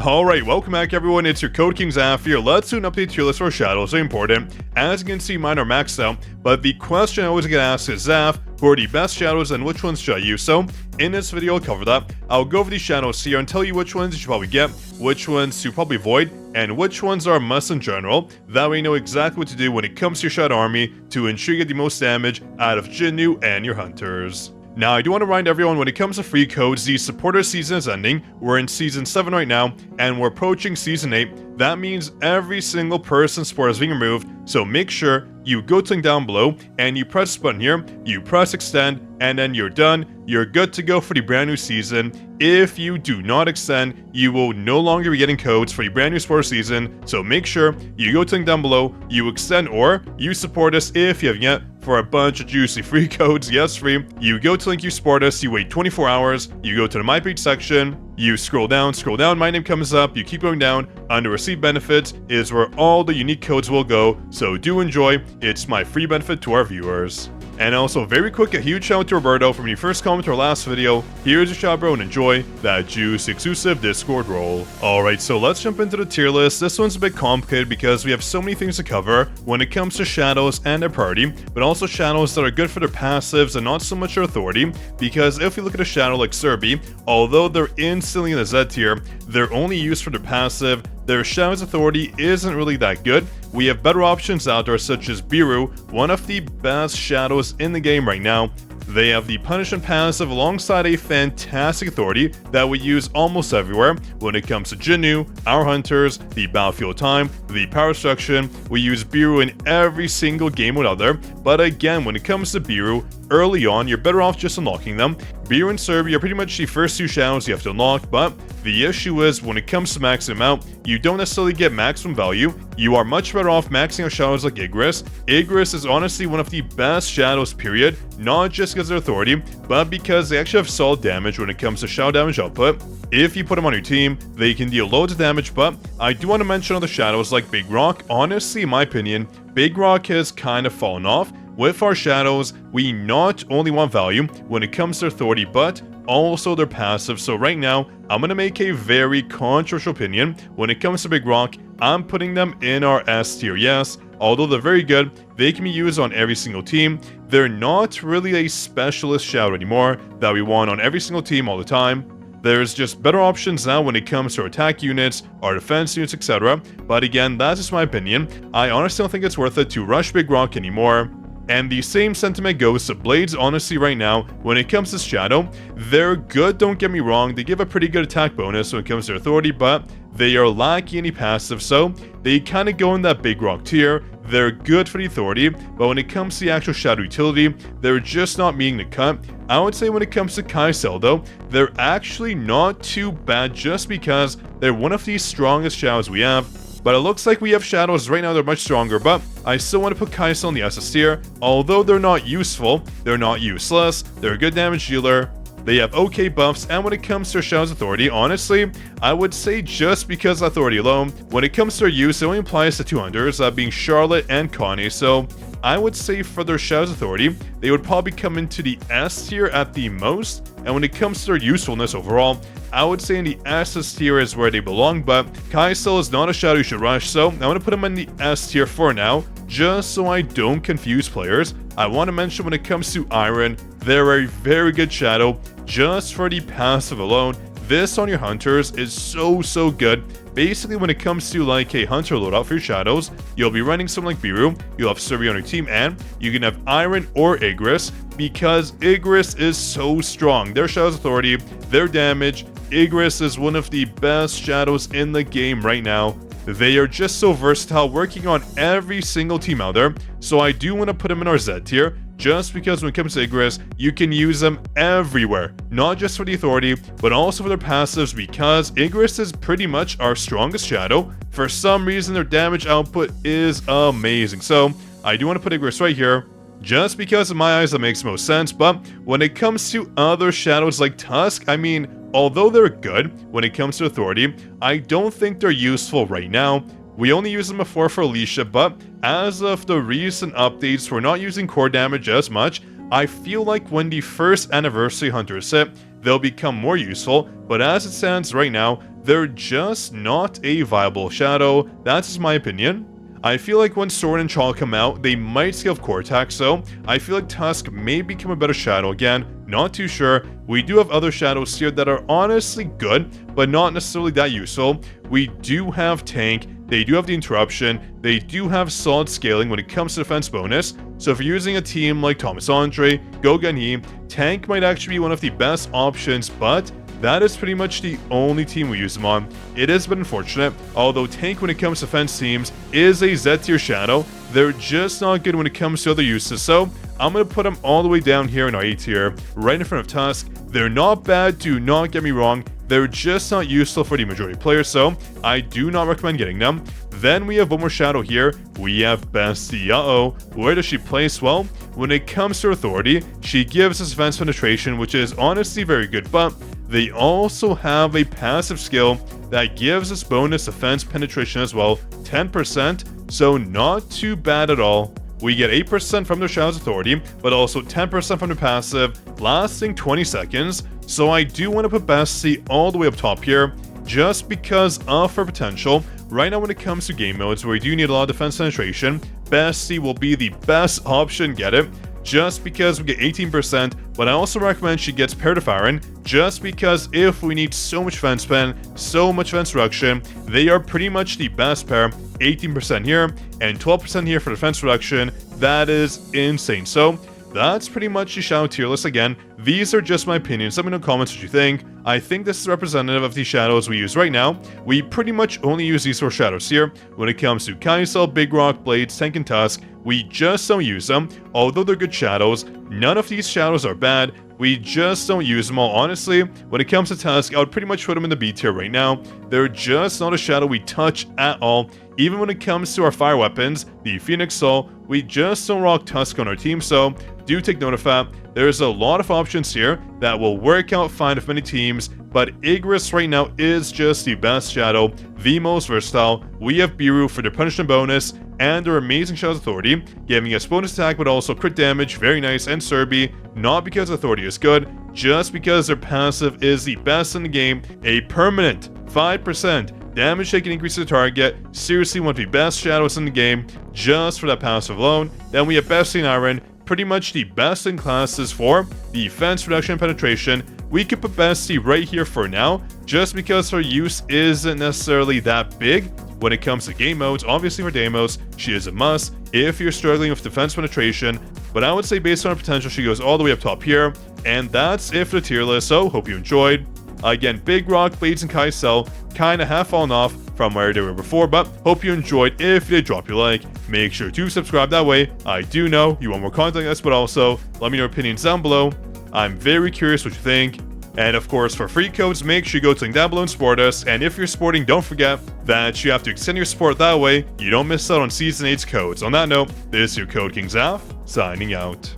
Alright, welcome back everyone, it's your Code King Zaf here. Let's do an update tier list for shadows, very important. As you can see, mine are maxed out, but the question I always get asked is, Zaf, who are the best shadows and which ones should I use? So, in this video I'll cover that. I'll go over these shadows here and tell you which ones you should probably get, which ones to probably avoid, and which ones are a must in general. That way you know exactly what to do when it comes to your shadow army to ensure you get the most damage out of JINWOO and your hunters. Now, I do want to remind everyone, when it comes to free codes, the supporter season is ending. We're in season 7 right now, and we're approaching season 8. That means every single person's support is being removed, so make sure you go to the link down below, and you press this button here, you press extend, and then you're done. You're good to go for the brand new season. If you do not extend, you will no longer be getting codes for the brand new supporter season, so make sure you go to the link down below, you extend, or you support us if you haven't yet, for a bunch of juicy free codes. Yes, free. You go to the link, you support us, you wait 24 hours, you go to the My Page section, you scroll down, my name comes up, you keep going down, under receive benefits is where all the unique codes will go, so do enjoy, it's my free benefit to our viewers. And also, very quick, a huge shout out to Roberto from your first comment to our last video. Here's your shout, bro, and enjoy that juice exclusive Discord role. Alright, so let's jump into the tier list. This one's a bit complicated because we have so many things to cover when it comes to shadows and their party, but also shadows that are good for their passives and not so much their authority, because if you look at a shadow like Cerbie, although they're instantly in the Z tier, they're only used for their passive. Their shadow's authority isn't really that good. We have better options out there such as Beru, one of the best shadows in the game right now. They have the punishment passive alongside a fantastic authority that we use almost everywhere. When it comes to JINWOO, our hunters, the battlefield time, the power destruction, we use Beru in every single game with other. But again, when it comes to Beru, early on, you're better off just unlocking them. Beru and Cerbie are pretty much the first two shadows you have to unlock, but the issue is when it comes to maximum out, you don't necessarily get maximum value. You are much better off maxing out shadows like Igris. Igris is honestly one of the best shadows, period, not just because of their authority, but because they actually have solid damage when it comes to shadow damage output. If you put them on your team, they can deal loads of damage, but I do want to mention other shadows like Big Rock. Honestly, in my opinion, Big Rock has kind of fallen off. With our shadows, we not only want value when it comes to authority, but also their passive. So right now, I'm going to make a very controversial opinion. When it comes to Big Rock, I'm putting them in our S tier, yes. Although they're very good, they can be used on every single team. They're not really a specialist shadow anymore that we want on every single team all the time. There's just better options now when it comes to our attack units, our defense units, etc. But again, that's just my opinion. I honestly don't think it's worth it to rush Big Rock anymore. And the same sentiment goes to Blades. Honestly, right now, when it comes to Shadow, they're good, don't get me wrong. They give a pretty good attack bonus when it comes to authority, but they are lacking any passive, so they kind of go in that Big Rock tier. They're good for the authority, but when it comes to the actual Shadow utility, they're just not meeting the cut. I would say when it comes to Kaisel, though, they're actually not too bad just because they're one of the strongest shadows we have. But it looks like we have shadows right now that are much stronger, but I still want to put Kaisel in the SS tier. Although they're not useful, they're not useless, they're a good damage dealer, they have okay buffs, and when it comes to their shadow's authority, honestly, I would say just because of authority alone, when it comes to their use, it only applies to two hunters, that being Charlotte and Connie, so I would say for their shadow's authority, they would probably come into the S tier at the most, and when it comes to their usefulness overall, I would say in the SS tier is where they belong, but Kaisel is not a shadow you should rush, so I'm going to put him in the S tier for now, just so I don't confuse players. I want to mention when it comes to Iron, they're a very good shadow, just for the passive alone. This on your hunters is so good. Basically, when it comes to like a hunter loadout for your shadows, you'll be running something like Beru, you'll have Cerbie on your team, and you can have Iron or Igris, because Igris is so strong. Their shadow's authority, their damage, Igris is one of the best shadows in the game right now. They are just so versatile, working on every single team out there, so I do want to put them in our Z tier, just because when it comes to Igris, you can use them everywhere, not just for the authority, but also for their passives, because Igris is pretty much our strongest shadow. For some reason, their damage output is amazing, so I do want to put Igris right here, just because in my eyes that makes most sense. But when it comes to other shadows like Tusk, I mean, although they're good when it comes to authority, I don't think they're useful right now. We only use them before for Alicia, but as of the recent updates, we're not using core damage as much. I feel like when the first anniversary hunters hit, they'll become more useful, but as it stands right now, they're just not a viable shadow. That's just my opinion. I feel like when Sword and Chaw come out, they might scale core attack, so I feel like Tusk may become a better shadow again, not too sure. We do have other shadows here that are honestly good, but not necessarily that useful. We do have Tank, they do have the Interruption, they do have solid scaling when it comes to defense bonus, so if you're using a team like Thomas Andre, Gogan, Tank might actually be one of the best options, but that is pretty much the only team we use them on. It is a bit unfortunate, although Tank when it comes to defense teams is a Z tier shadow, they're just not good when it comes to other uses, so I'm going to put them all the way down here in our A tier, right in front of Tusk. They're not bad, do not get me wrong, they're just not useful for the majority of players, so I do not recommend getting them. Then we have one more shadow here, we have Beste. Where does she place? Well, when it comes to authority, she gives us defense penetration, which is honestly very good, but they also have a passive skill that gives us bonus defense penetration as well, 10%, so not too bad at all. We get 8% from their Shadow's authority, but also 10% from the passive, lasting 20 seconds, so I do want to put Beste all the way up top here, just because of her potential. Right now when it comes to game modes where you do need a lot of defense penetration, Beste will be the best option, get it? Just because we get 18%, but I also recommend she gets Pair to Farron, just because if we need so much defense pen, so much defense reduction, they are pretty much the best pair. 18% here, and 12% here for defense reduction. That is insane. So that's pretty much the Shadow tier list again. These are just my opinions. Let me know in the comments what you think. I think this is representative of the shadows we use right now. We pretty much only use these 4 shadows here. When it comes to Kaisel, Big Rock, Blades, Tank, and Tusk, we just don't use them. Although they're good shadows, none of these shadows are bad. We just don't use them all. Honestly, when it comes to Tusk, I would pretty much put them in the B tier right now. They're just not a shadow we touch at all. Even when it comes to our fire weapons, the Phoenix Soul, we just don't rock Tusk on our team, so do take note of that. There's a lot of options here that will work out fine with many teams, but Igris right now is just the best shadow, the most versatile. We have Beru for the punishment bonus and their amazing Shadow's authority, giving us bonus attack but also crit damage, very nice, and Cerbie, not because authority is good, just because their passive is the best in the game, a permanent 5% damage taken increase to the target. Seriously one of the best shadows in the game, just for that passive alone. Then we have Beste and Iron, pretty much the best in classes for defense reduction and penetration. We could put Beste right here for now, just because her use isn't necessarily that big. When it comes to game modes, obviously for day modes, she is a must if you're struggling with defense penetration, but I would say based on her potential, she goes all the way up top here, and that's it for the tier list, so hope you enjoyed. Again, Big Rock, Blades, and Kaisel kinda have fallen off from where they were before, but hope you enjoyed. If you did, drop your like, make sure to subscribe, that way I do know you want more content like this, but also let me know your opinions down below. I'm very curious what you think. And of course, for free codes, make sure you go to the link down below and support us. And if you're supporting, don't forget that you have to extend your support, that way you don't miss out on Season 8's codes. On that note, this is your Code King Zaf, signing out.